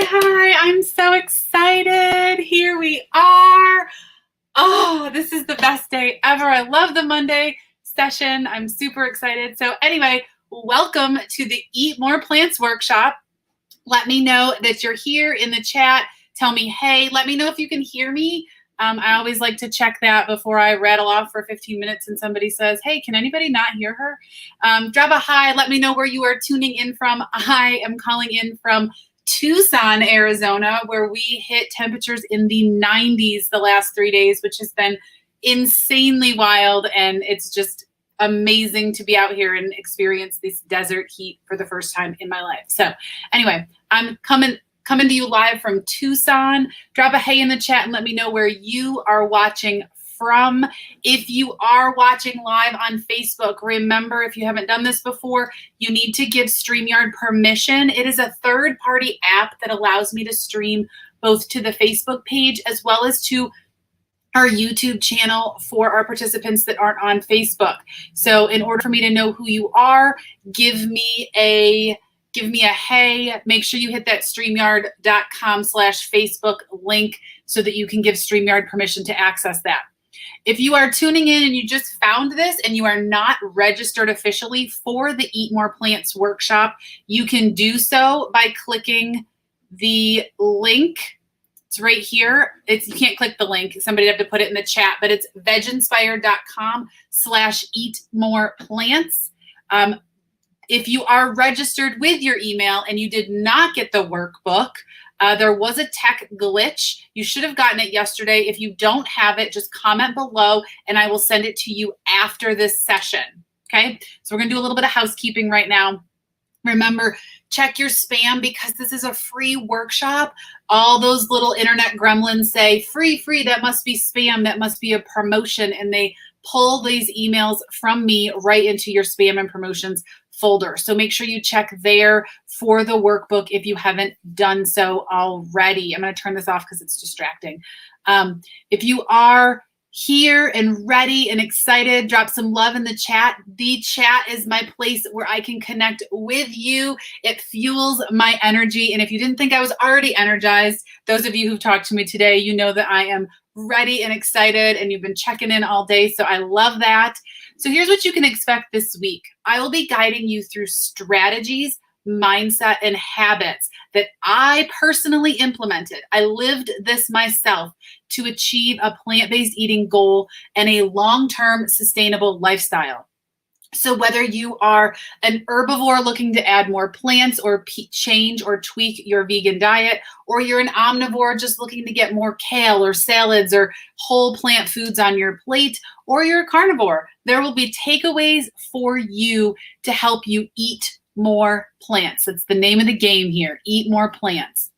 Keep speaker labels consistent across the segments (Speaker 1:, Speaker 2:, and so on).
Speaker 1: Hi. I'm so excited. Here we are. Oh, this is the best day ever. I love the Monday session. I'm super excited. So anyway, welcome to the Eat More Plants workshop. Let me know that you're here in the chat. Tell me, hey, let me know if you can hear me. I always like to check that before I rattle off for 15 minutes and somebody says, hey, can anybody not hear her? Drop a hi. Let me know where you are tuning in from. I am calling in from Tucson, Arizona, where we hit temperatures in the 90s the last 3 days, which has been insanely wild. And it's just amazing to be out here and experience this desert heat for the first time in my life. So anyway, I'm coming to you live from Tucson. Drop a hey in the chat and let me know where you are watching from. If you are watching live on Facebook, remember, if you haven't done this before, you need to give StreamYard permission. It is a third-party app that allows me to stream both to the Facebook page as well as to our YouTube channel for our participants that aren't on Facebook. So in order for me to know who you are, give me a hey. Make sure you hit that StreamYard.com/Facebook link so that you can give StreamYard permission to access that. If you are tuning in and you just found this and you are not registered officially for the Eat More Plants workshop, you can do so by clicking the link. It's right here. You can't click the link. Somebody have to put it in the chat, but it's VegInspired.com/eatmoreplants. If you are registered with your email and you did not get the workbook, there was a tech glitch. You should have gotten it yesterday. If you don't have it, just comment below and I will send it to you after this session. Okay, so we're gonna do a little bit of housekeeping right now. Remember, check your spam because this is a free workshop. All those little internet gremlins say, free, that must be spam, that must be a promotion, and they pull these emails from me right into your spam and promotions folder. So make sure you check there for the workbook if you haven't done so already. I'm going to turn this off because it's distracting. If you are here and ready and excited, drop some love in the chat. The chat is my place where I can connect with you. It fuels my energy. And if you didn't think I was already energized, those of you who've talked to me today, you know that I am ready and excited, and you've been checking in all day. So I love that. So here's what you can expect this week. I will be guiding you through strategies, mindset, and habits that I personally implemented. I lived this myself to achieve a plant-based eating goal and a long-term sustainable lifestyle. So whether you are an herbivore looking to add more plants or change or tweak your vegan diet, or you're an omnivore just looking to get more kale or salads or whole plant foods on your plate, or you're a carnivore, there will be takeaways for you to help you eat more plants. That's the name of the game here, eat more plants.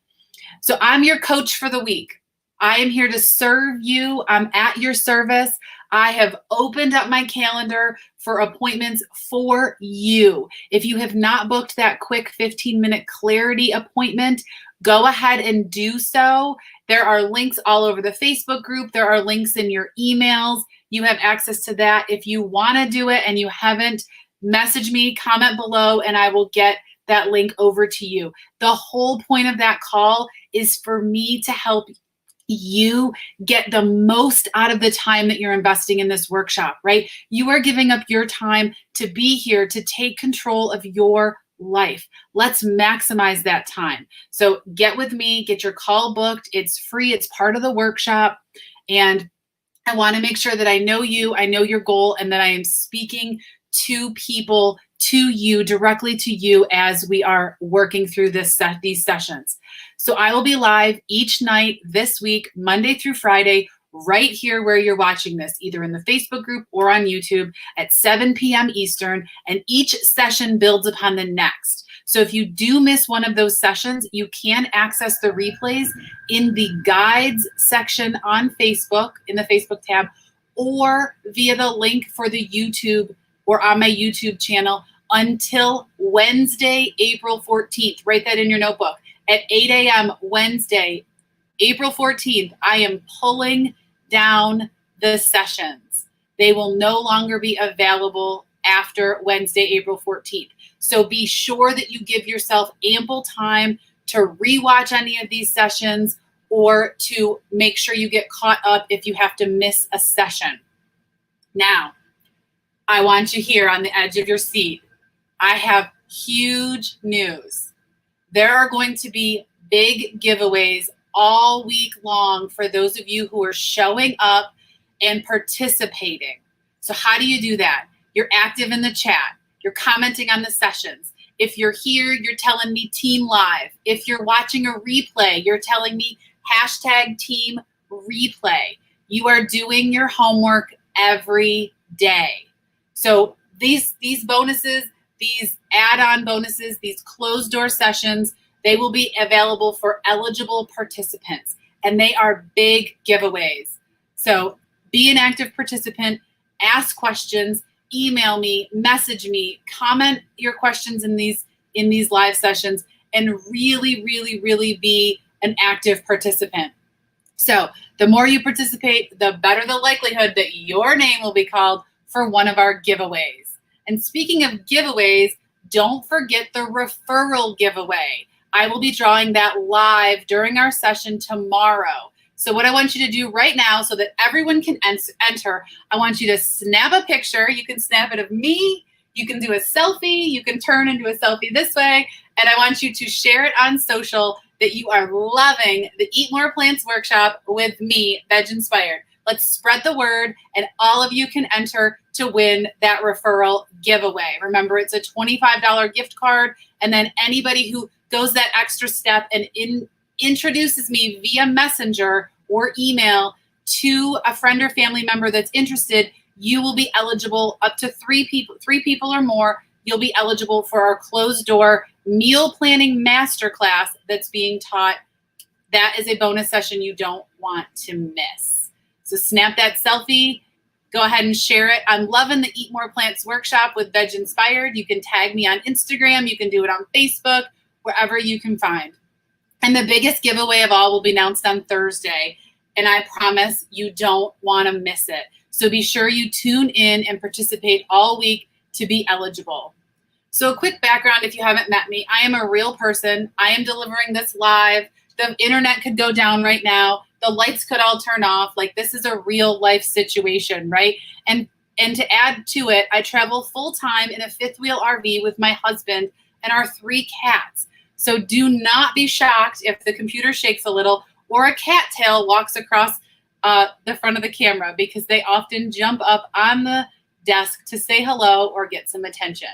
Speaker 1: So I'm your coach for the week. I am here to serve you. I'm at your service. I have opened up my calendar for appointments for you. If you have not booked that quick 15-minute clarity appointment, go ahead and do so. There are links all over the Facebook group. There are links in your emails. You have access to that. If you want to do it and you haven't, message me, comment below, and I will get that link over to you. The whole point of that call is for me to help you get the most out of the time that you're investing in this workshop, right? You are giving up your time to be here to take control of your life. Let's maximize that time. So get with me, get your call booked. It's free. It's part of the workshop. And I want to make sure that I know you, I know your goal, and that I am speaking to people, to you, directly to you as we are working through these sessions. So I will be live each night this week, Monday through Friday, right here where you're watching this, either in the Facebook group or on YouTube at 7 p.m. Eastern, and each session builds upon the next. So if you do miss one of those sessions, you can access the replays in the guides section on Facebook, in the Facebook tab, or via the link for the YouTube or on my YouTube channel until Wednesday, April 14th. Write that in your notebook. At 8 a.m. Wednesday, April 14th, I am pulling down the sessions. They will no longer be available after Wednesday, April 14th. So be sure that you give yourself ample time to rewatch any of these sessions or to make sure you get caught up if you have to miss a session. Now, I want you here on the edge of your seat. I have huge news. There are going to be big giveaways all week long for those of you who are showing up and participating. So how do you do that? You're active in the chat. You're commenting on the sessions. If you're here, you're telling me team live. If you're watching a replay, you're telling me hashtag team replay. You are doing your homework every day. So these bonuses, these add-on bonuses, these closed door sessions, they will be available for eligible participants, and they are big giveaways. So be an active participant, ask questions, email me, message me, comment your questions in these live sessions, and really, really, really be an active participant. So the more you participate, the better the likelihood that your name will be called for one of our giveaways. And speaking of giveaways, don't forget the referral giveaway. I will be drawing that live during our session tomorrow. So what I want you to do right now so that everyone can enter, I want you to snap a picture. You can snap it of me. You can do a selfie. You can turn into a selfie this way. And I want you to share it on social that you are loving the Eat More Plants workshop with me, VegInspired. Let's spread the word, and all of you can enter to win that referral giveaway. Remember, it's a $25 gift card, and then anybody who goes that extra step and introduces me via messenger or email to a friend or family member that's interested, you will be eligible, up to three people or more, you'll be eligible for our closed door meal planning masterclass that's being taught. That is a bonus session you don't want to miss. So snap that selfie, go ahead and share it. I'm loving the Eat More Plants workshop with VegInspired. You can tag me on Instagram. You can do it on Facebook, wherever you can find. And the biggest giveaway of all will be announced on Thursday. and I promise you don't want to miss it. So be sure you tune in and participate all week to be eligible. So a quick background if you haven't met me. I am a real person. I am delivering this live. The internet could go down right now. The lights could all turn off. Like, this is a real life situation, right? And to add to it, I travel full time in a fifth wheel RV with my husband and our 3 cats. So do not be shocked if the computer shakes a little or a cat tail walks across the front of the camera, because they often jump up on the desk to say hello or get some attention.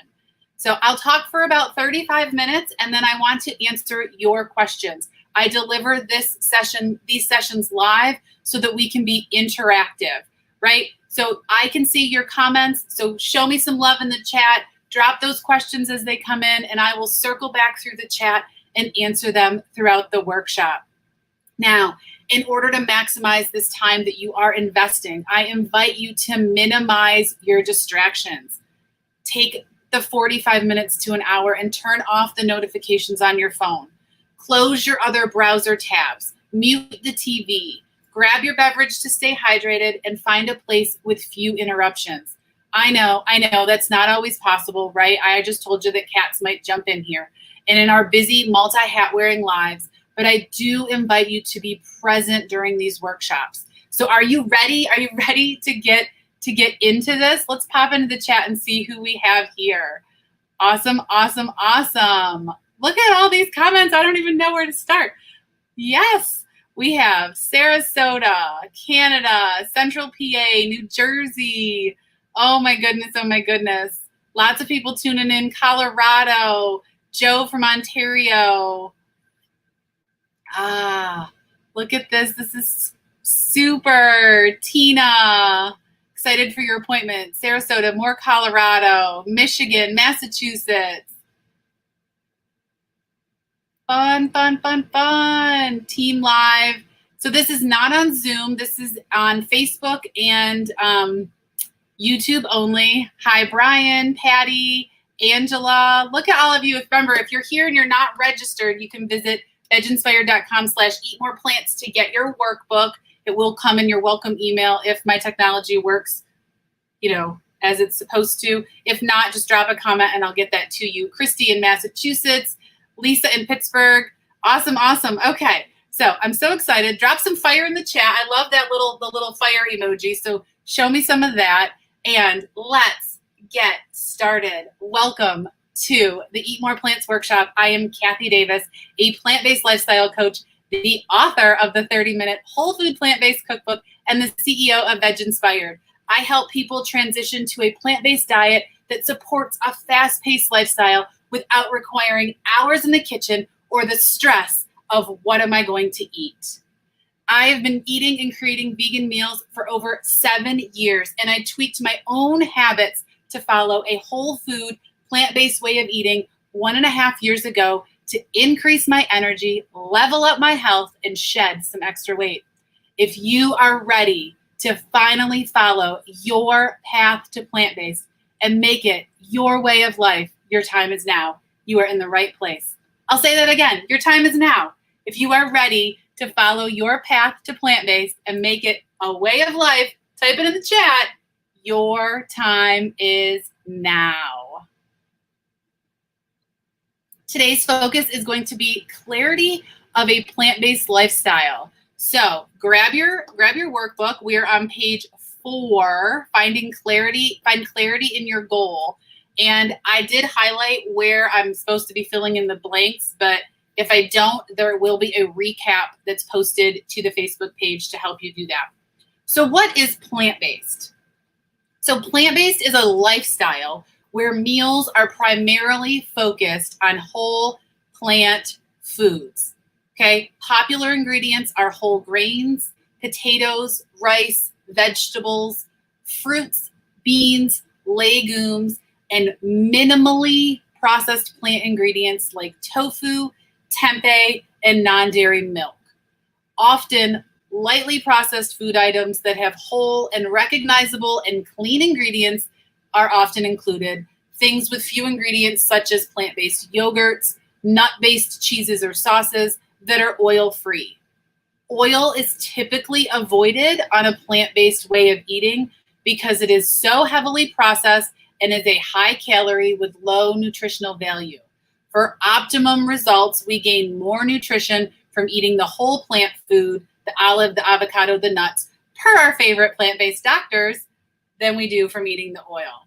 Speaker 1: So I'll talk for about 35 minutes, and then I want to answer your questions. I deliver these sessions live so that we can be interactive, right? So I can see your comments. So show me some love in the chat. Drop those questions as they come in, and I will circle back through the chat and answer them throughout the workshop. Now, in order to maximize this time that you are investing, I invite you to minimize your distractions. Take the 45 minutes to an hour and turn off the notifications on your phone. Close your other browser tabs. Mute the TV. Grab your beverage to stay hydrated and find a place with few interruptions. I know, that's not always possible, right? I just told you that cats might jump in here. And in our busy multi-hat wearing lives, but I do invite you to be present during these workshops. So are you ready? Are you ready to get into this? Let's pop into the chat and see who we have here. Awesome, awesome, awesome. Look at all these comments. I don't even know where to start. Yes, we have Sarasota, Canada, Central PA, New Jersey. Oh my goodness, oh my goodness. Lots of people tuning in. Colorado, Joe from Ontario. Look at this. This is super. Tina, excited for your appointment. Sarasota, more Colorado, Michigan, Massachusetts. Fun, fun, fun, fun. Team Live. So this is not on Zoom. This is on Facebook and YouTube only. Hi, Brian, Patty, Angela. Look at all of you. Remember, if you're here and you're not registered, you can visit VegInspired.com/eatmoreplants to get your workbook. It will come in your welcome email if my technology works, as it's supposed to. If not, just drop a comment and I'll get that to you. Christy in Massachusetts, Lisa in Pittsburgh. Awesome, awesome. Okay, so I'm so excited. Drop some fire in the chat. I love that the little fire emoji. So show me some of that, and let's get started. Welcome to the Eat More Plants workshop. I am Kathy Davis, a plant-based lifestyle coach, the author of the 30-minute whole food plant-based cookbook, and the CEO of VegInspired. I help people transition to a plant-based diet that supports a fast-paced lifestyle without requiring hours in the kitchen or the stress of what am I going to eat. I have been eating and creating vegan meals for over 7 years, and I tweaked my own habits to follow a whole food, plant-based way of eating 1.5 years ago to increase my energy, level up my health, and shed some extra weight. If you are ready to finally follow your path to plant-based and make it your way of life, your time is now. You are in the right place. I'll say that again. Your time is now. If you are ready to follow your path to plant-based and make it a way of life, type it in the chat. Your time is now. Today's focus is going to be clarity of a plant-based lifestyle. So grab your workbook. We are on page 4, find clarity in your goal. And I did highlight where I'm supposed to be filling in the blanks, but if I don't, there will be a recap that's posted to the Facebook page to help you do that. So what is plant-based? So plant-based is a lifestyle where meals are primarily focused on whole plant foods. Okay, popular ingredients are whole grains, potatoes, rice, vegetables, fruits, beans, legumes, and minimally processed plant ingredients like tofu, tempeh, and non-dairy milk. Often lightly processed food items that have whole and recognizable and clean ingredients are often included. Things with few ingredients such as plant-based yogurts, nut-based cheeses or sauces that are oil-free. Oil is typically avoided on a plant-based way of eating because it is so heavily processed and is a high calorie with low nutritional value. For optimum results, we gain more nutrition from eating the whole plant food, the olive, the avocado, the nuts, per our favorite plant-based doctors, than we do from eating the oil.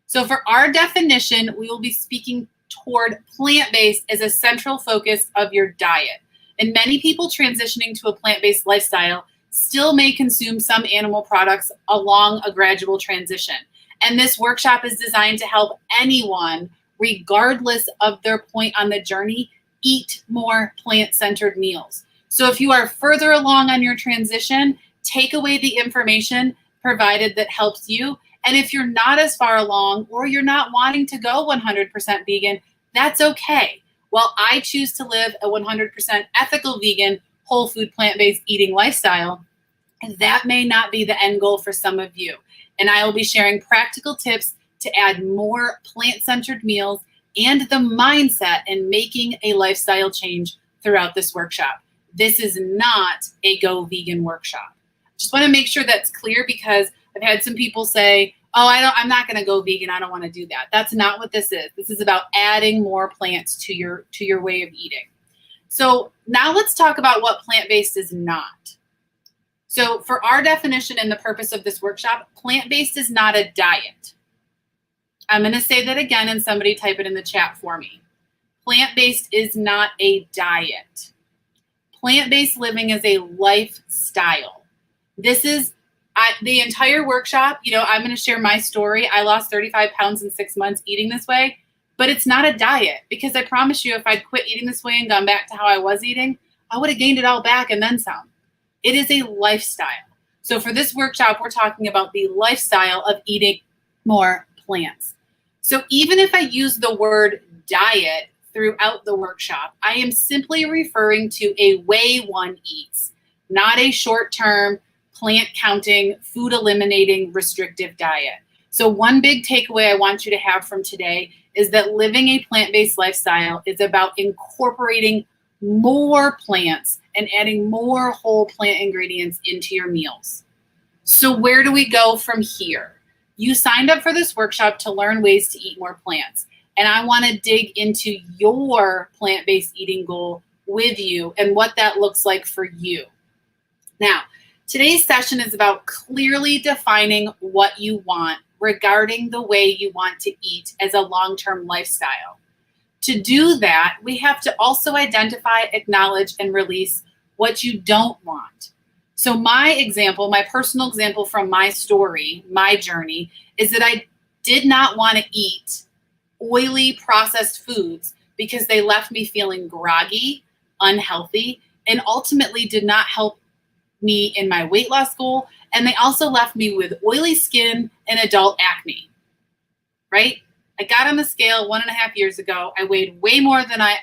Speaker 1: So for our definition, we will be speaking toward plant-based as a central focus of your diet. And many people transitioning to a plant-based lifestyle still may consume some animal products along a gradual transition. And this workshop is designed to help anyone, regardless of their point on the journey, eat more plant-centered meals. So if you are further along on your transition, take away the information provided that helps you. And if you're not as far along or you're not wanting to go 100% vegan, that's okay. While I choose to live a 100% ethical vegan, whole food, plant-based eating lifestyle, that may not be the end goal for some of you. And I will be sharing practical tips to add more plant-centered meals and the mindset in making a lifestyle change throughout this workshop. This is not a Go Vegan workshop. Just want to make sure that's clear because I've had some people say, oh, I'm not going to go vegan. I don't want to do that. That's not what this is. This is about adding more plants to your way of eating. So now let's talk about what plant-based is not. So for our definition and the purpose of this workshop, plant-based is not a diet. I'm going to say that again and somebody type it in the chat for me. Plant-based is not a diet. Plant-based living is a lifestyle. This is the entire workshop. I'm going to share my story. I lost 35 pounds in 6 months eating this way, but it's not a diet because I promise you, if I'd quit eating this way and gone back to how I was eating, I would have gained it all back and then some. It is a lifestyle. So for this workshop, we're talking about the lifestyle of eating more plants. So even if I use the word diet throughout the workshop, I am simply referring to a way one eats, not a short-term plant counting, food eliminating, restrictive diet. So one big takeaway I want you to have from today is that living a plant-based lifestyle is about incorporating more plants and adding more whole plant ingredients into your meals. So where do we go from here? You signed up for this workshop to learn ways to eat more plants. And I want to dig into your plant-based eating goal with you and what that looks like for you. Now, today's session is about clearly defining what you want regarding the way you want to eat as a long-term lifestyle. To do that, we have to also identify, acknowledge, and release what you don't want. So my personal example from my story, my journey, is that I did not want to eat oily processed foods because they left me feeling groggy, unhealthy, and ultimately did not help me in my weight loss goal. And they also left me with oily skin and adult acne, right? I got on the scale 1.5 years ago. I weighed way more than I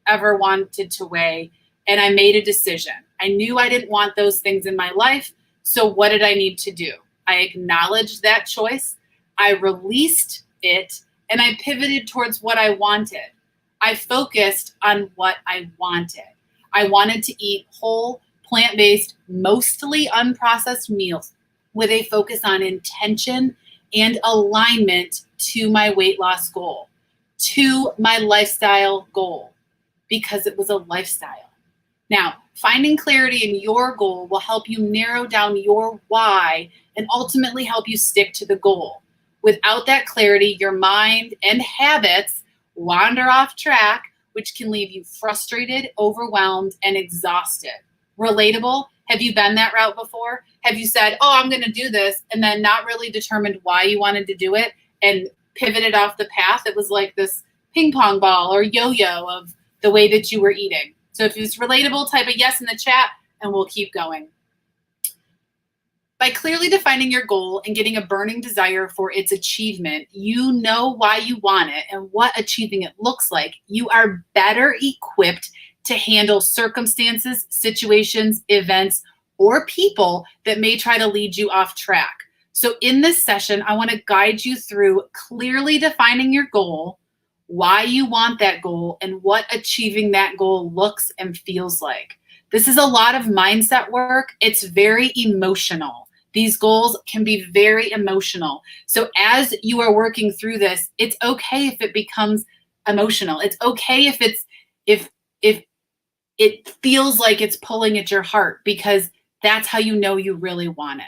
Speaker 1: ever wanted to weigh. And I made a decision. I knew I didn't want those things in my life. So what did I need to do? I acknowledged that choice. I released it and I pivoted towards what I wanted. I focused on what I wanted. I wanted to eat whole, plant-based, mostly unprocessed meals with a focus on intention and alignment to my weight loss goal, to my lifestyle goal, because it was a lifestyle. Now, finding clarity in your goal will help you narrow down your why and ultimately help you stick to the goal. Without that clarity, your mind and habits wander off track, which can leave you frustrated, overwhelmed, and exhausted. Relatable? Have you been that route before? Have you said, oh, I'm going to do this, and then not really determined why you wanted to do it and pivoted off the path? It was like this ping pong ball or yo-yo of the way that you were eating. So if it's relatable, type a yes in the chat and we'll keep going. By clearly defining your goal and getting a burning desire for its achievement, you know why you want it and what achieving it looks like. You are better equipped to handle circumstances, situations, events, or people that may try to lead you off track. So in this session, I want to guide you through clearly defining your goal, why you want that goal, and what achieving that goal looks and feels like. This is a lot of mindset work. It's very emotional. These goals can be very emotional. So as you are working through this, it's okay if it becomes emotional. It's okay if it feels like it's pulling at your heart, because that's how you know you really want it.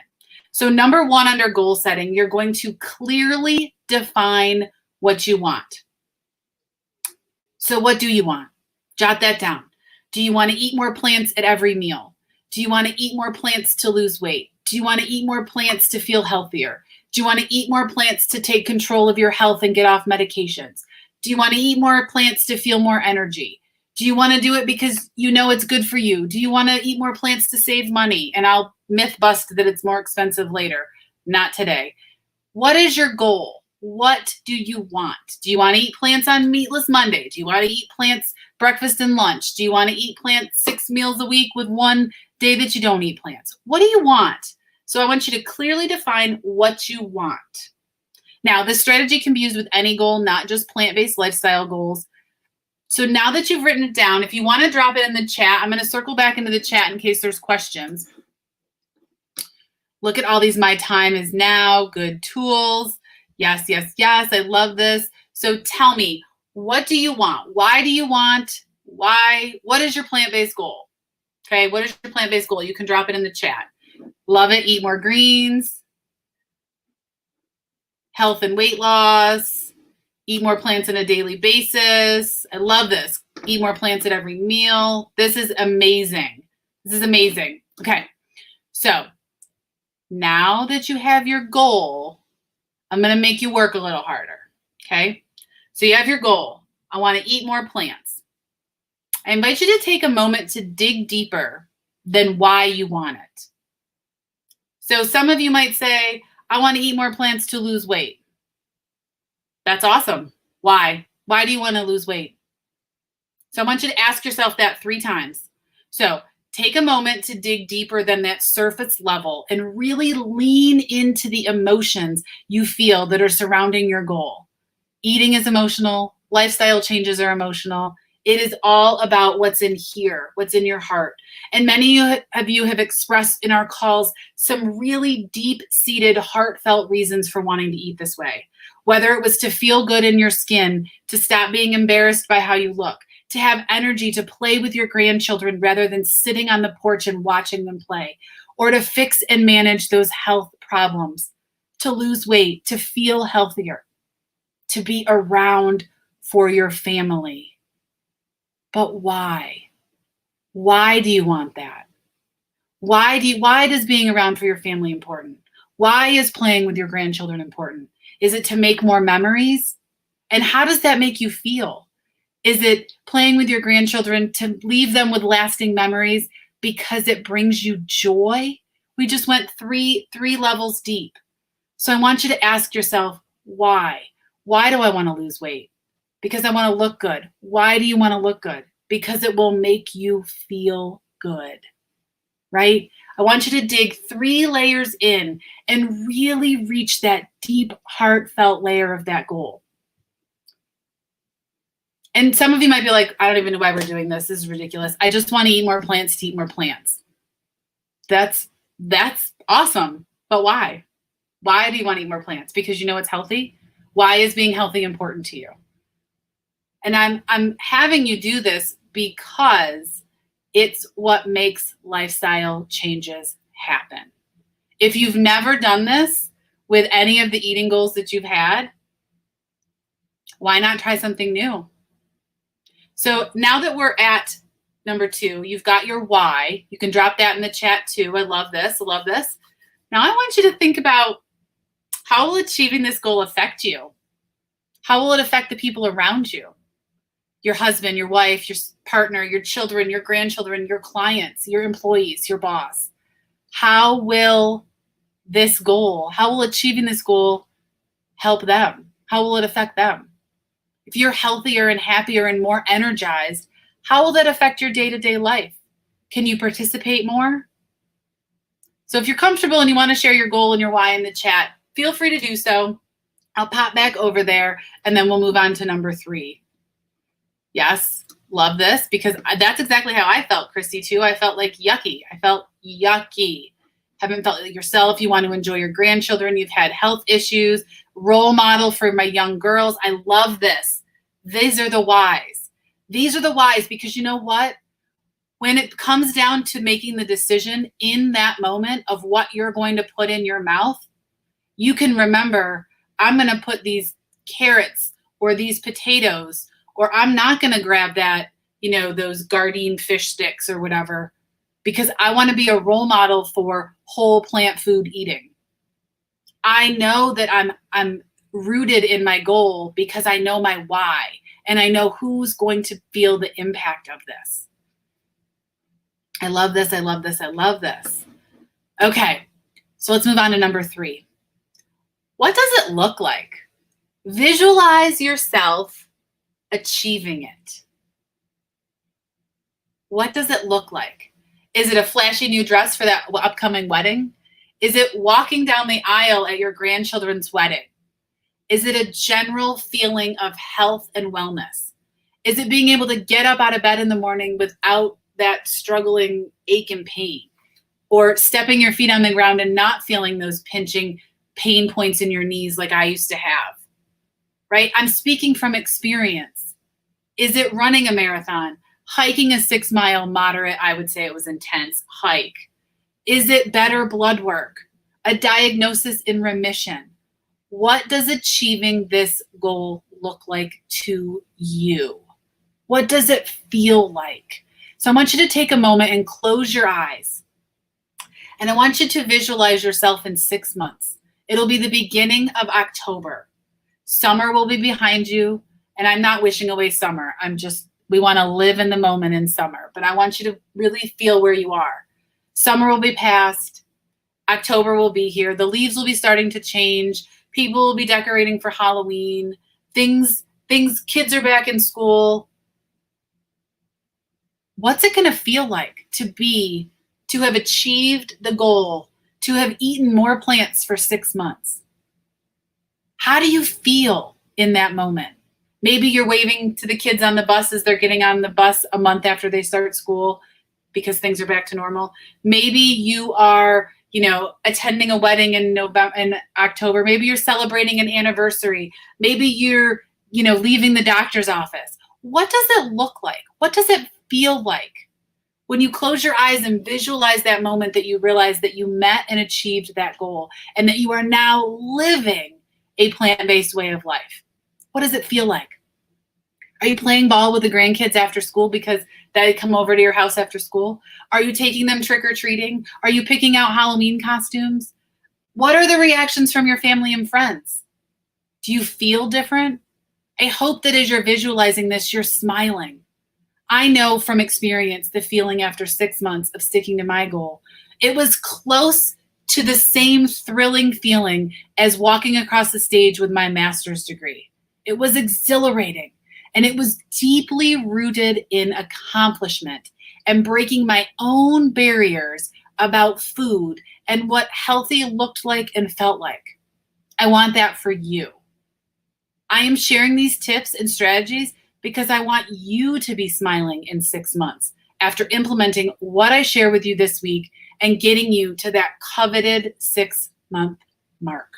Speaker 1: So number one, under goal setting, you're going to clearly define what you want. So what do you want? Jot that down. Do you want to eat more plants at every meal? Do you want to eat more plants to lose weight? Do you want to eat more plants to feel healthier? Do you want to eat more plants to take control of your health and get off medications? Do you want to eat more plants to feel more energy? Do you want to do it because you know it's good for you? Do you want to eat more plants to save money? And I'll myth bust that it's more expensive later. Not today. What is your goal? What do you want? Do you want to eat plants on Meatless Monday? Do you want to eat plants breakfast and lunch? Do you want to eat plants 6 meals a week with one day that you don't eat plants? What do you want? So I want you to clearly define what you want. Now, this strategy can be used with any goal, not just plant-based lifestyle goals. So now that you've written it down, if you want to drop it in the chat, I'm going to circle back into the chat in case there's questions. Look at all these My Time Is Now, good tools. Yes, yes, yes. I love this. So tell me, what do you want? Why do you want? Why? What is your plant-based goal? Okay, what is your plant-based goal? You can drop it in the chat. Love it. Eat more greens. Health and weight loss. Eat more plants on a daily basis. I love this. Eat more plants at every meal. This is amazing. This is amazing. Okay, so now that you have your goal, I'm going to make you work a little harder, okay? So you have your goal. I want to eat more plants. I invite you to take a moment to dig deeper than why you want it. So some of you might say, I want to eat more plants to lose weight. That's awesome. Why? Why do you want to lose weight? So I want you to ask yourself that 3 times. So take a moment to dig deeper than that surface level and really lean into the emotions you feel that are surrounding your goal. Eating is emotional. Lifestyle changes are emotional. It is all about what's in here, what's in your heart. And many of you have expressed in our calls some really deep-seated, heartfelt reasons for wanting to eat this way. Whether it was to feel good in your skin, to stop being embarrassed by how you look, to have energy to play with your grandchildren rather than sitting on the porch and watching them play, or to fix and manage those health problems, to lose weight, to feel healthier, to be around for your family. But why? Why do you want that? Why does being around for your family important? Why is playing with your grandchildren important? Is it to make more memories? And how does that make you feel? Is it playing with your grandchildren to leave them with lasting memories because it brings you joy? We just went three levels deep. So I want you to ask yourself, why? Why do I want to lose weight? Because I want to look good. Why do you want to look good? Because it will make you feel good, right? I want you to dig 3 layers in and really reach that deep, heartfelt layer of that goal. And some of you might be like, I don't even know why we're doing this. This is ridiculous. I just want to eat more plants to eat more plants. That's awesome. But why? Why do you want to eat more plants? Because you know it's healthy? Why is being healthy important to you? And I'm having you do this because it's what makes lifestyle changes happen. If you've never done this with any of the eating goals that you've had, why not try something new? So now that we're at number 2, you've got your why. You can drop that in the chat too. I love this. I love this. Now I want you to think about, how will achieving this goal affect you? How will it affect the people around you? Your husband, your wife, your partner, your children, your grandchildren, your clients, your employees, your boss. How will this goal, how will achieving this goal help them? How will it affect them? If you're healthier and happier and more energized, how will that affect your day-to-day life? Can you participate more? So if you're comfortable and you want to share your goal and your why in the chat, feel free to do so. I'll pop back over there and then we'll move on to number 3. Yes, Love this because that's exactly how I felt, Christy, too. I felt like yucky. I felt yucky. Haven't felt like yourself. You want to enjoy your grandchildren. You've had health issues. Role model for my young girls. I love this. These are the whys. These are the whys because you know what? When it comes down to making the decision in that moment of what you're going to put in your mouth, you can remember, I'm going to put these carrots or these potatoes, or I'm not going to grab that, those Gardein fish sticks or whatever, because I want to be a role model for whole plant food eating. I know that I'm rooted in my goal because I know my why, and I know who's going to feel the impact of this. I love this. I love this. I love this. Okay, so let's move on to number 3. What does it look like? Visualize yourself achieving it. What does it look like? Is it a flashy new dress for that upcoming wedding? Is it walking down the aisle at your grandchildren's wedding? Is it a general feeling of health and wellness? Is it being able to get up out of bed in the morning without that struggling ache and pain? Or stepping your feet on the ground and not feeling those pinching pain points in your knees like I used to have, right? I'm speaking from experience. Is it running a marathon? Hiking a 6-mile moderate, I would say it was intense, hike? Is it better blood work? A diagnosis in remission? What does achieving this goal look like to you? What does it feel like? So I want you to take a moment and close your eyes. And I want you to visualize yourself in 6 months. It'll be the beginning of October. Summer will be behind you. And I'm not wishing away summer. We want to live in the moment in summer. But I want you to really feel where you are. Summer will be past. October will be here. The leaves will be starting to change. People will be decorating for Halloween. Kids are back in school. What's it going to feel like to have achieved the goal, to have eaten more plants for 6 months? How do you feel in that moment? Maybe you're waving to the kids on the bus as they're getting on the bus a month after they start school because things are back to normal. Maybe you are, attending a wedding in October. Maybe you're celebrating an anniversary. Maybe you're, leaving the doctor's office. What does it look like? What does it feel like when you close your eyes and visualize that moment that you realize that you met and achieved that goal and that you are now living a plant-based way of life? What does it feel like? Are you playing ball with the grandkids after school because they come over to your house after school? Are you taking them trick-or-treating? Are you picking out Halloween costumes? What are the reactions from your family and friends? Do you feel different? I hope that as you're visualizing this, you're smiling. I know from experience the feeling after 6 months of sticking to my goal. It was close to the same thrilling feeling as walking across the stage with my master's degree. It was exhilarating, and it was deeply rooted in accomplishment and breaking my own barriers about food and what healthy looked like and felt like. I want that for you. I am sharing these tips and strategies because I want you to be smiling in 6 months after implementing what I share with you this week and getting you to that coveted 6-month mark.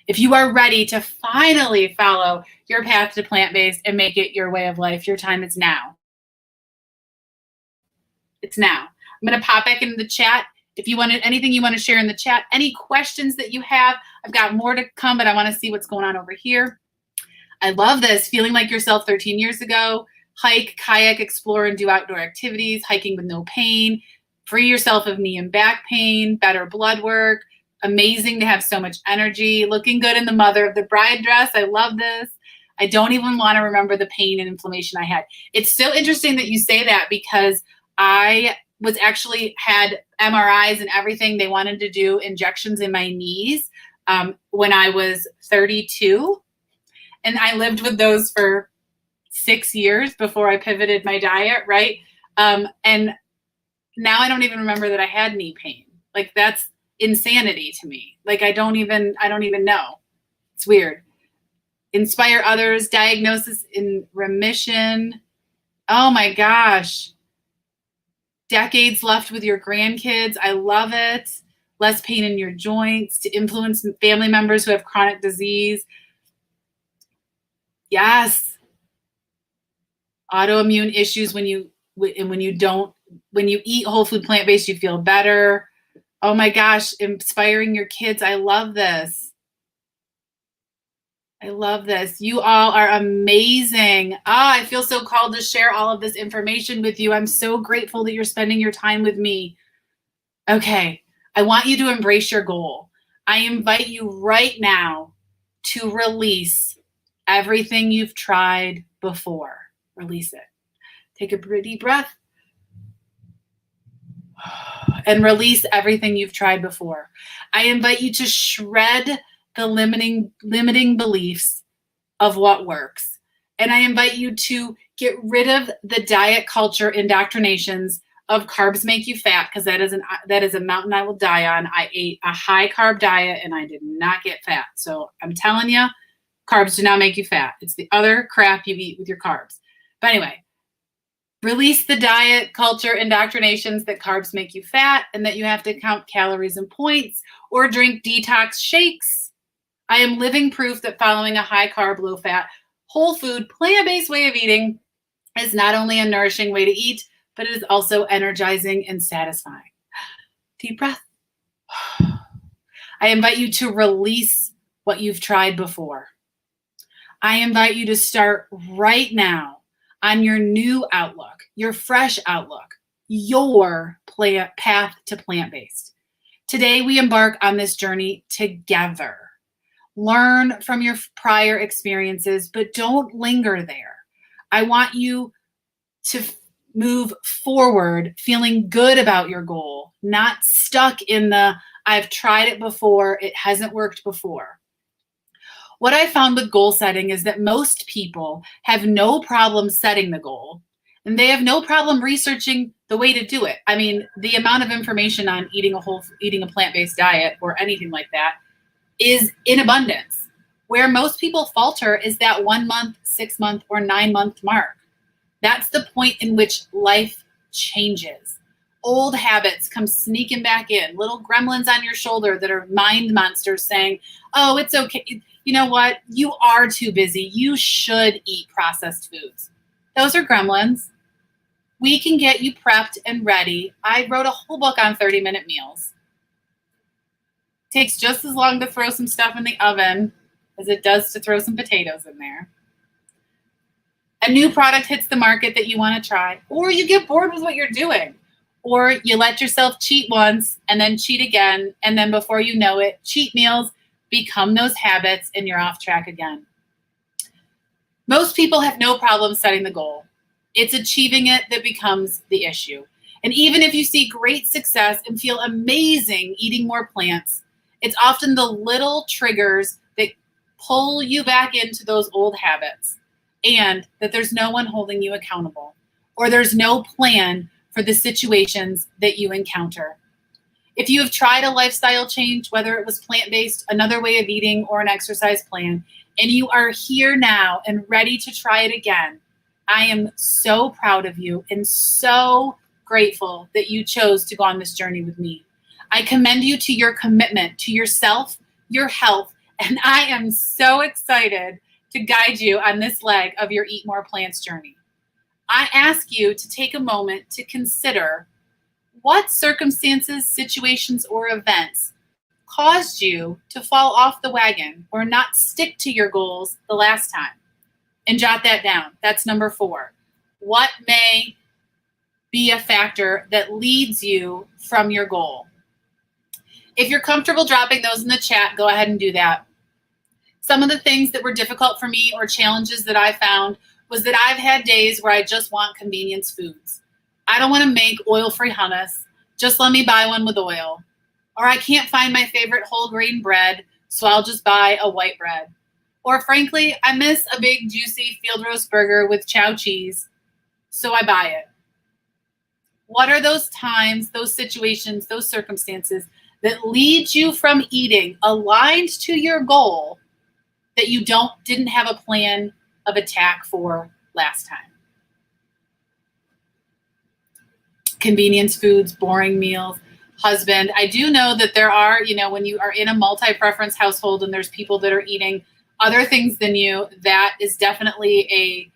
Speaker 1: If you are ready to finally follow your path to plant-based and make it your way of life, your time is now. It's now. I'm going to pop back into the chat. If you wanted anything you want to share in the chat, any questions that you have, I've got more to come, but I want to see what's going on over here. I love this, feeling like yourself 13 years ago. Hike, kayak, explore, and do outdoor activities. Hiking with no pain. Free yourself of knee and back pain. Better blood work. Amazing to have so much energy. Looking good in the mother of the bride dress. I love this. I don't even want to remember the pain and inflammation I had. It's so interesting that you say that because I was actually had MRIs and everything. They wanted to do injections in my knees when I was 32. And I lived with those for 6 years before I pivoted my diet, right? And now I don't even remember that I had knee pain. Like that's insanity to me. Like I don't even know. It's weird. Inspire others, diagnosis in remission. Oh my gosh. Decades left with your grandkids. I love it. Less pain in your joints, to influence family members who have chronic disease. Yes. Autoimmune issues when you eat whole food plant-based, you feel better. Oh my gosh, inspiring your kids. I love this. I love this. You all are amazing. I feel so called to share all of this information with you. I'm so grateful that you're spending your time with me. Okay, I want you to embrace your goal. I invite you right now to release everything you've tried before. Release it. Take a deep breath and release everything you've tried before. I invite you to shred the limiting beliefs of what works. And I invite you to get rid of the diet culture indoctrinations of carbs make you fat, because that is a mountain I will die on. I ate a high carb diet and I did not get fat. So I'm telling you, carbs do not make you fat. It's the other crap you eat with your carbs. But anyway, release the diet culture indoctrinations that carbs make you fat and that you have to count calories and points or drink detox shakes. I am living proof that following a high carb, low fat, whole food, plant-based way of eating is not only a nourishing way to eat, but it is also energizing and satisfying. Deep breath. I invite you to release what you've tried before. I invite you to start right now on your new outlook, your fresh outlook, your path to plant-based. Today, we embark on this journey together. Learn from your prior experiences, but don't linger there. I want you to move forward feeling good about your goal, not stuck in the, I've tried it before, it hasn't worked before. What I found with goal setting is that most people have no problem setting the goal, and they have no problem researching the way to do it. I mean, the amount of information on eating a plant-based diet or anything like that is in abundance. Where most people falter is that 1 month, 6 month, or 9 month mark. That's the point in which life changes. Old habits come sneaking back in, little gremlins on your shoulder that are mind monsters saying, oh, it's okay. You know what? You are too busy. You should eat processed foods. Those are gremlins. We can get you prepped and ready. I wrote a whole book on 30-minute meals. It takes just as long to throw some stuff in the oven as it does to throw some potatoes in there. A new product hits the market that you want to try, or you get bored with what you're doing, or you let yourself cheat once and then cheat again, and then before you know it, cheat meals become those habits and you're off track again. Most people have no problem setting the goal. It's achieving it that becomes the issue. And even if you see great success and feel amazing eating more plants, it's often the little triggers that pull you back into those old habits, and that there's no one holding you accountable, or there's no plan for the situations that you encounter. If you have tried a lifestyle change, whether it was plant-based, another way of eating, or an exercise plan, and you are here now and ready to try it again, I am so proud of you and so grateful that you chose to go on this journey with me. I commend you to your commitment to yourself, your health, and I am so excited to guide you on this leg of your Eat More Plants journey. I ask you to take a moment to consider what circumstances, situations, or events caused you to fall off the wagon or not stick to your goals the last time. And jot that down. That's number 4. What may be a factor that leads you from your goal? If you're comfortable dropping those in the chat, go ahead and do that. Some of the things that were difficult for me or challenges that I found was that I've had days where I just want convenience foods. I don't want to make oil-free hummus. Just let me buy one with oil. Or I can't find my favorite whole grain bread, so I'll just buy a white bread. Or frankly, I miss a big juicy field roast burger with chow cheese, so I buy it. What are those times, those situations, those circumstances that lead you from eating aligned to your goal that you didn't have a plan of attack for last time? convenience foods, boring meals, husband. I do know that there are, when you are in a multi-preference household and there's people that are eating other things than you, that is definitely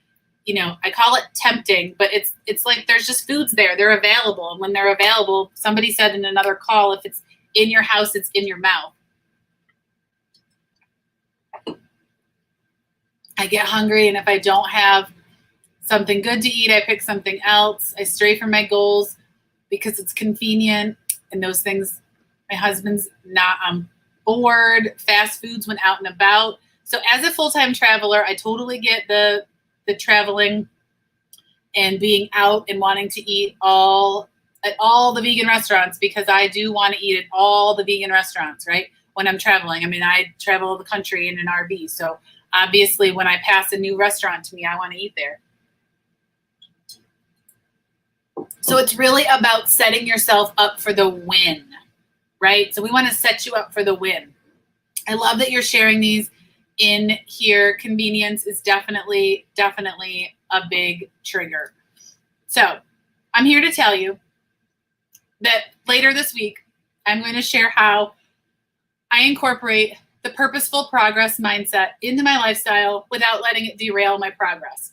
Speaker 1: I call it tempting, but it's like there's just foods there. They're available. And when they're available, somebody said in another call, if it's in your house, it's in your mouth. I get hungry, and if I don't have something good to eat, I pick something else. I stray from my goals because it's convenient, and those things, my husband's not on board. Fast foods when out and about. So as a full-time traveler, I totally get the traveling and being out and wanting to eat at all the vegan restaurants, because I do want to eat at all the vegan restaurants, right? When I'm traveling. I mean, I travel the country in an RV. So obviously when I pass a new restaurant to me, I want to eat there. So it's really about setting yourself up for the win, right? So we want to set you up for the win. I love that you're sharing these in here. Convenience is definitely a big trigger. So I'm here to tell you that later this week, I'm going to share how I incorporate the purposeful progress mindset into my lifestyle without letting it derail my progress.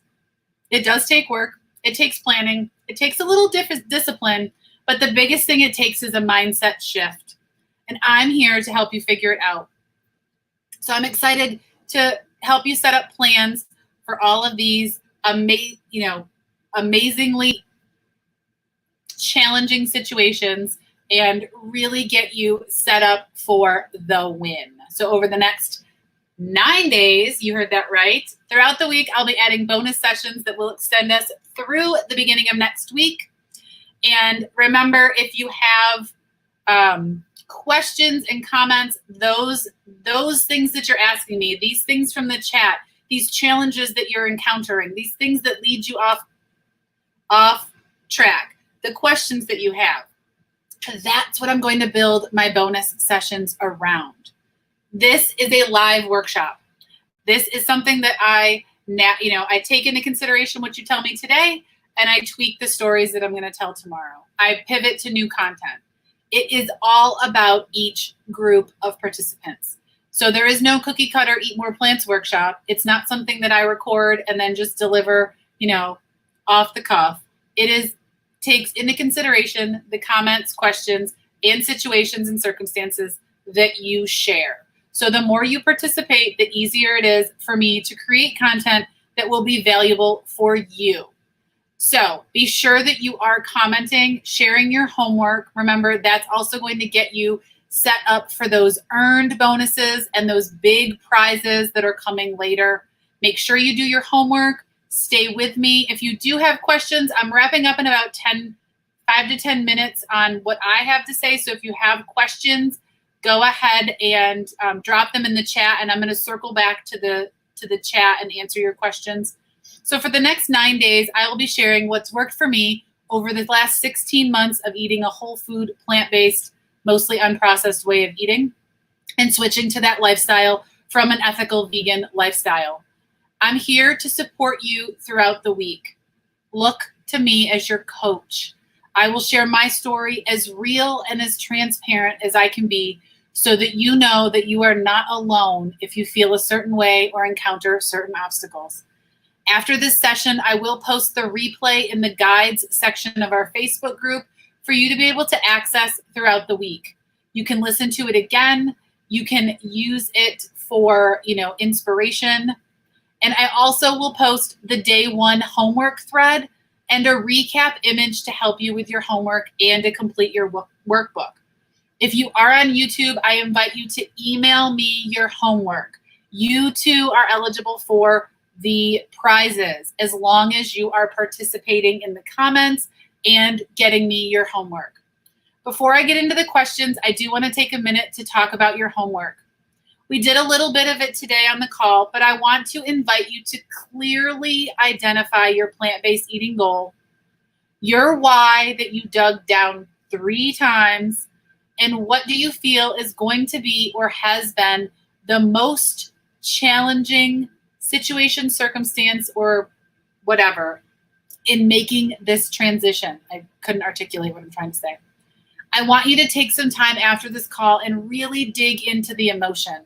Speaker 1: It does take work. It takes planning. It takes a little discipline, but the biggest thing it takes is a mindset shift. And I'm here to help you figure it out. So I'm excited to help you set up plans for all of these amazingly challenging situations and really get you set up for the win. So over the next 9 days, you heard that right, throughout the week, I'll be adding bonus sessions that will extend us through the beginning of next week. And remember, if you have questions and comments, those things that you're asking me, these things from the chat, these challenges that you're encountering, these things that lead you off track, the questions that you have, that's what I'm going to build my bonus sessions around. This is a live workshop. This is something that I take into consideration what you tell me today, and I tweak the stories that I'm going to tell tomorrow. I pivot to new content. It is all about each group of participants. So there is no cookie cutter eat more plants workshop. It's not something that I record and then just deliver, off the cuff. It takes into consideration the comments, questions, and situations and circumstances that you share. So the more you participate, the easier it is for me to create content that will be valuable for you. So be sure that you are commenting, sharing your homework. Remember, that's also going to get you set up for those earned bonuses and those big prizes that are coming later. Make sure you do your homework. Stay with me. If you do have questions, I'm wrapping up in about 5 to 10 minutes on what I have to say. So if you have questions, go ahead and drop them in the chat, and I'm going to circle back to the chat and answer your questions. So for the next 9 days, I will be sharing what's worked for me over the last 16 months of eating a whole food, plant-based, mostly unprocessed way of eating and switching to that lifestyle from an ethical vegan lifestyle. I'm here to support you throughout the week. Look to me as your coach. I will share my story as real and as transparent as I can be so that you know that you are not alone if you feel a certain way or encounter certain obstacles. After this session, I will post the replay in the guides section of our Facebook group for you to be able to access throughout the week. You can listen to it again. You can use it for, inspiration. And I also will post the day one homework thread and a recap image to help you with your homework and to complete your workbook. If you are on YouTube, I invite you to email me your homework. You too are eligible for the prizes as long as you are participating in the comments and getting me your homework. Before I get into the questions, I do want to take a minute to talk about your homework. We did a little bit of it today on the call, but I want to invite you to clearly identify your plant-based eating goal, your why that you dug down 3 times, and what do you feel is going to be or has been the most challenging situation, circumstance, or whatever in making this transition. I couldn't articulate what I'm trying to say. I want you to take some time after this call and really dig into the emotion.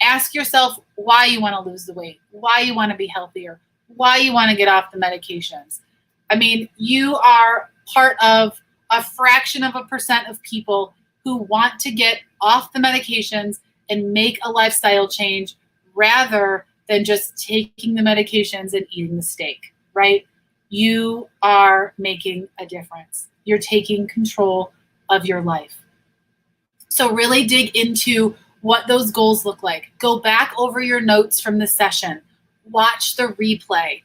Speaker 1: Ask yourself why you want to lose the weight, why you want to be healthier, why you want to get off the medications. I mean, you are part of a fraction of a percent of people who want to get off the medications and make a lifestyle change rather than just taking the medications and eating the steak, right? You are making a difference. You're taking control of your life. So really dig into what those goals look like. Go back over your notes from the session. Watch the replay.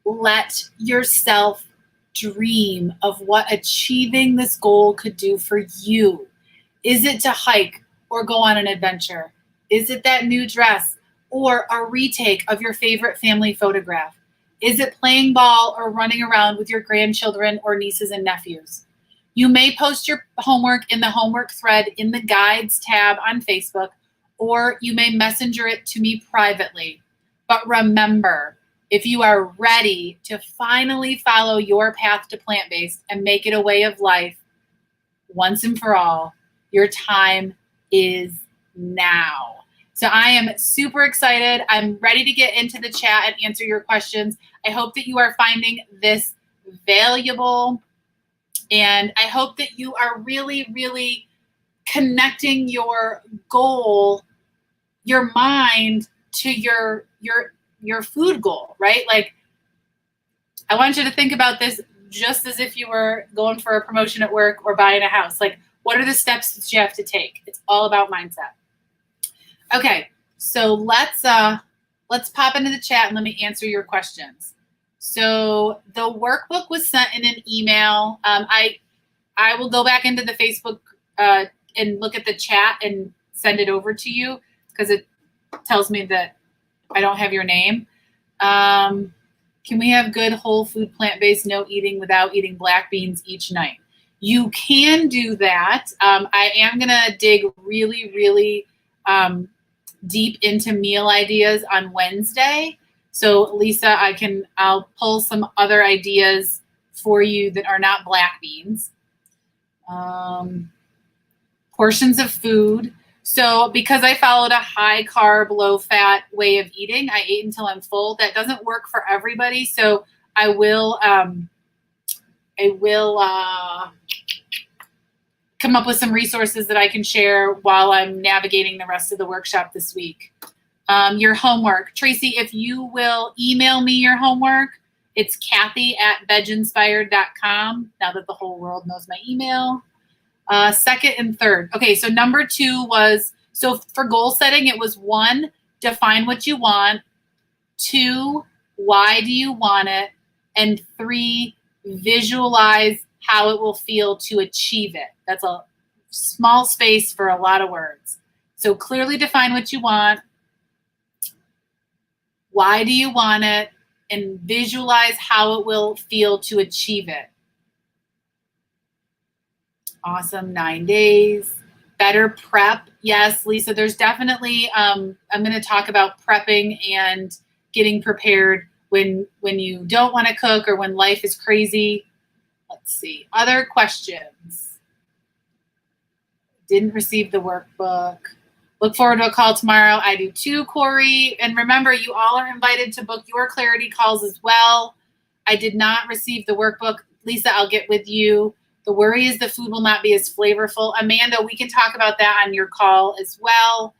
Speaker 1: Let yourself dream of what achieving this goal could do for you. Is it to hike or go on an adventure? Is it that new dress or a retake of your favorite family photograph? Is it playing ball or running around with your grandchildren or nieces and nephews? You may post your homework in the homework thread in the guides tab on Facebook, or you may messenger it to me privately. But remember, if you are ready to finally follow your path to plant-based and make it a way of life once and for all, your time is now. So I am super excited. I'm ready to get into the chat and answer your questions. I hope that you are finding this valuable, and I hope that you are really, really connecting your goal, your mind to your food goal, right? Like, I want you to think about this just as if you were going for a promotion at work or buying a house. Like, what are the steps that you have to take? It's all about mindset. Okay, so let's pop into the chat and let me answer your questions. So the workbook was sent in an email. I will go back into the Facebook and look at the chat and send it over to you because it tells me that I don't have your name. Can we have good whole food plant-based no eating without eating black beans each night? You can do that. I am gonna dig really, really deep into meal ideas on Wednesday. So Lisa, I'll pull some other ideas for you that are not black beans. Portions of food. So because I followed a high carb, low fat way of eating, I ate until I'm full. That doesn't work for everybody. So I will come up with some resources that I can share while I'm navigating the rest of the workshop this week. Your homework. Tracy, if you will email me your homework, it's Kathy@VegInspired.com, now that the whole world knows my email. Second and third. Okay, so number 2 was, so for goal setting, it was 1, define what you want. 2, why do you want it? And 3, visualize how it will feel to achieve it. That's a small space for a lot of words. So clearly define what you want. Why do you want it? And visualize how it will feel to achieve it. Awesome. 9 days. Better prep. Yes, Lisa, there's definitely, I'm going to talk about prepping and getting prepared when you don't want to cook or when life is crazy. Let's see. Other questions. Didn't receive the workbook. Look forward to a call tomorrow. I do too, Corey. And remember, you all are invited to book your clarity calls as well. I did not receive the workbook. Lisa, I'll get with you. The worry is the food will not be as flavorful. Amanda, we can talk about that on your call as well.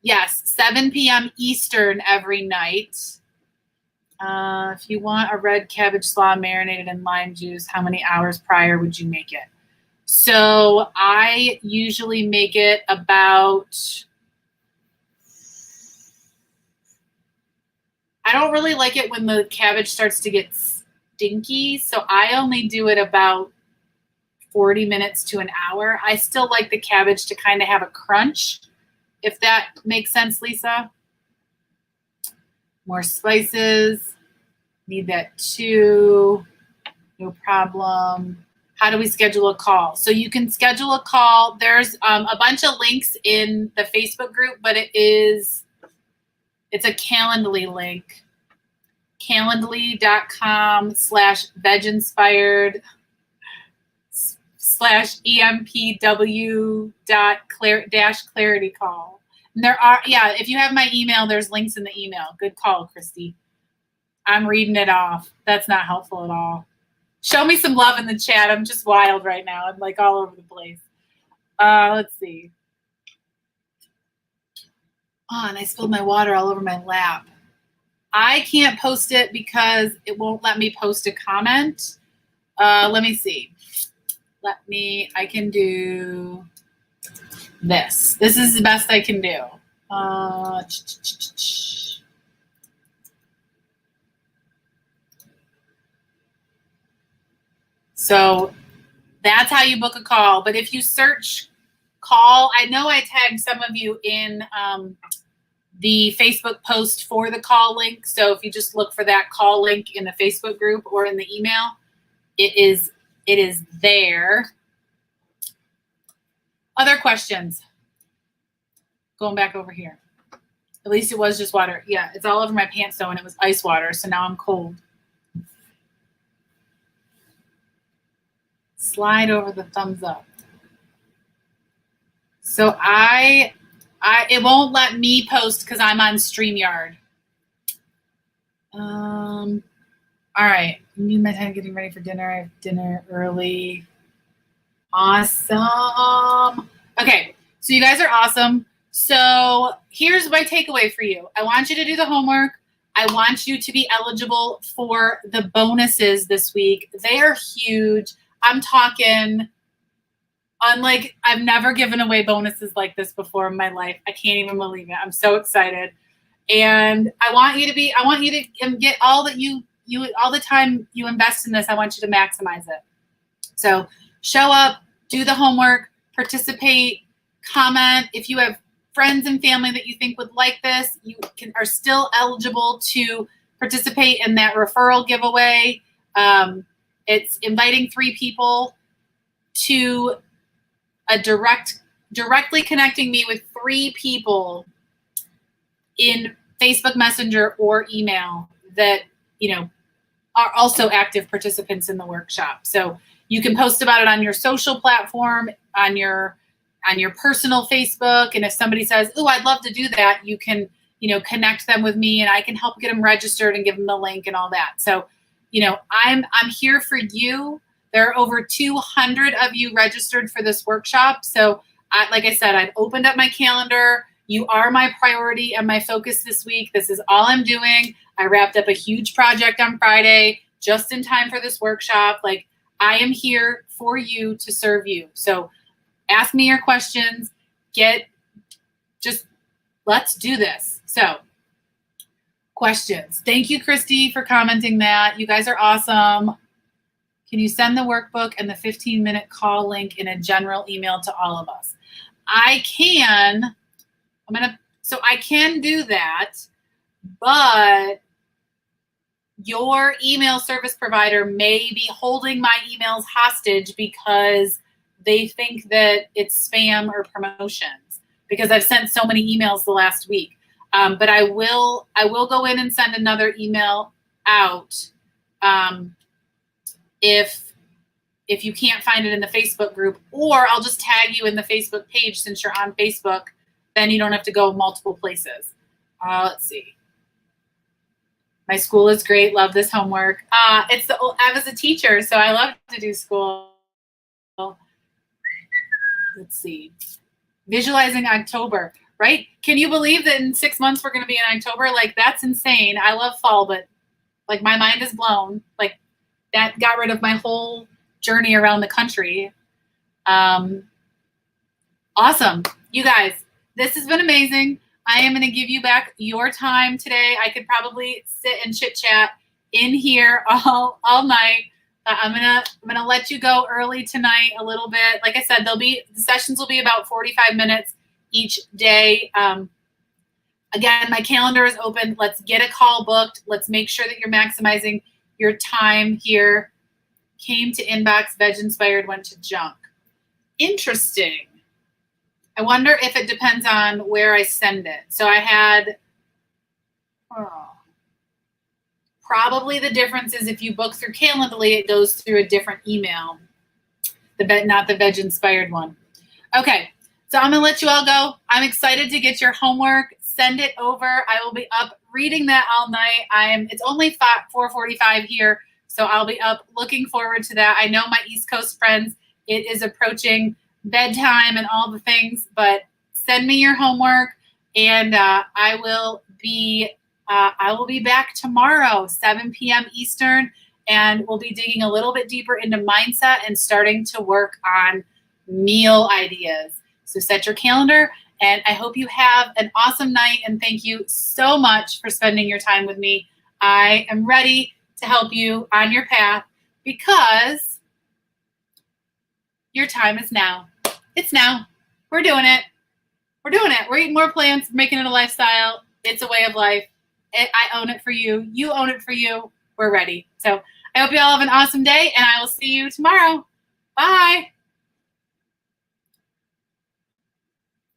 Speaker 1: Yes, 7 p.m. Eastern every night. If you want a red cabbage slaw marinated in lime juice, how many hours prior would you make it? So I usually make it about, I don't really like it when the cabbage starts to get stinky. So I only do it about 40 minutes to an hour. I still like the cabbage to kind of have a crunch, if that makes sense, Lisa. More spices. Need that too. No problem. How do we schedule a call? So you can schedule a call. There's a bunch of links in the Facebook group, but it's a Calendly link. calendly.com/VegInspired/EMPW.clarity call. And there are, if you have my email, there's links in the email. Good call, Christy. I'm reading it off. That's not helpful at all. Show me some love in the chat. I'm just wild right now. I'm like all over the place. Let's see. Oh, and I spilled my water all over my lap. I can't post it because it won't let me post a comment. Let me see. I can do this. This is the best I can do. So that's how you book a call. But if you search call, I know I tagged some of you in the Facebook post for the call link. So if you just look for that call link in the Facebook group or in the email, it is there. Other questions? Going back over here. At least it was just water. Yeah, it's all over my pants though, and it was ice water, so now I'm cold. Slide over the thumbs up. So it won't let me post because I'm on StreamYard. All right. I need my time getting ready for dinner. I have dinner early. Awesome. Okay. So you guys are awesome. So here's my takeaway for you. I want you to do the homework. I want you to be eligible for the bonuses this week. They are huge. I'm talking unlike I've never given away bonuses like this before in my life. I can't even believe it. I'm so excited. And I want you to get all that all the time you invest in this. I want you to maximize it. So show up, do the homework, participate, comment. If you have friends and family that you think would like this, you are still eligible to participate in that referral giveaway. It's inviting 3 people to directly connecting me with 3 people in Facebook Messenger or email that, are also active participants in the workshop. So you can post about it on your social platform, on your personal Facebook. And if somebody says, "Oh, I'd love to do that," you can, connect them with me and I can help get them registered and give them the link and all that. So, I'm here for you. There are over 200 of you registered for this workshop. So like I said, I've opened up my calendar. You are my priority and my focus this week. This is all I'm doing. I wrapped up a huge project on Friday just in time for this workshop. Like, I am here for you to serve you. So ask me your questions. Let's do this. So questions. Thank you, Christy, for commenting that. You guys are awesome. Can you send the workbook and the 15-minute call link in a general email to all of us? I can. I can do that, but your email service provider may be holding my emails hostage because they think that it's spam or promotions, because I've sent so many emails the last week. But I will go in and send another email out if you can't find it in the Facebook group, or I'll just tag you in the Facebook page since you're on Facebook. Then you don't have to go multiple places. Let's see. My school is great. Love this homework. I was a teacher, so I love to do school. Let's see. Visualizing October, right? Can you believe that in 6 months we're going to be in October? Like, that's insane. I love fall, but like my mind is blown. Like, that got rid of my whole journey around the country. Awesome. You guys, this has been amazing. I am going to give you back your time today. I could probably sit and chit chat in here all night. I'm gonna let you go early tonight a little bit. Like I said, the sessions will be about 45 minutes each day. Again, my calendar is open. Let's get a call booked. Let's make sure that you're maximizing your time here. Came to inbox, VegInspired, went to junk. Interesting. I wonder if it depends on where I send it. So I had Probably the difference is if you book through Calendly, it goes through a different email, not the VegInspired one. Okay, so I'm gonna let you all go. I'm excited to get your homework. Send it over. I will be up reading that all night. It's only 4:45 here, so I'll be up looking forward to that. I know my East Coast friends, it is approaching bedtime and all the things, but send me your homework, and I will be back tomorrow, 7 p.m. Eastern, and we'll be digging a little bit deeper into mindset and starting to work on meal ideas. So set your calendar, and I hope you have an awesome night, and thank you so much for spending your time with me. I am ready to help you on your path because your time is now. It's now. We're doing it. We're doing it. We're eating more plants, making it a lifestyle. It's a way of life. I own it for you. You own it for you. We're ready. So I hope you all have an awesome day, and I will see you tomorrow. Bye.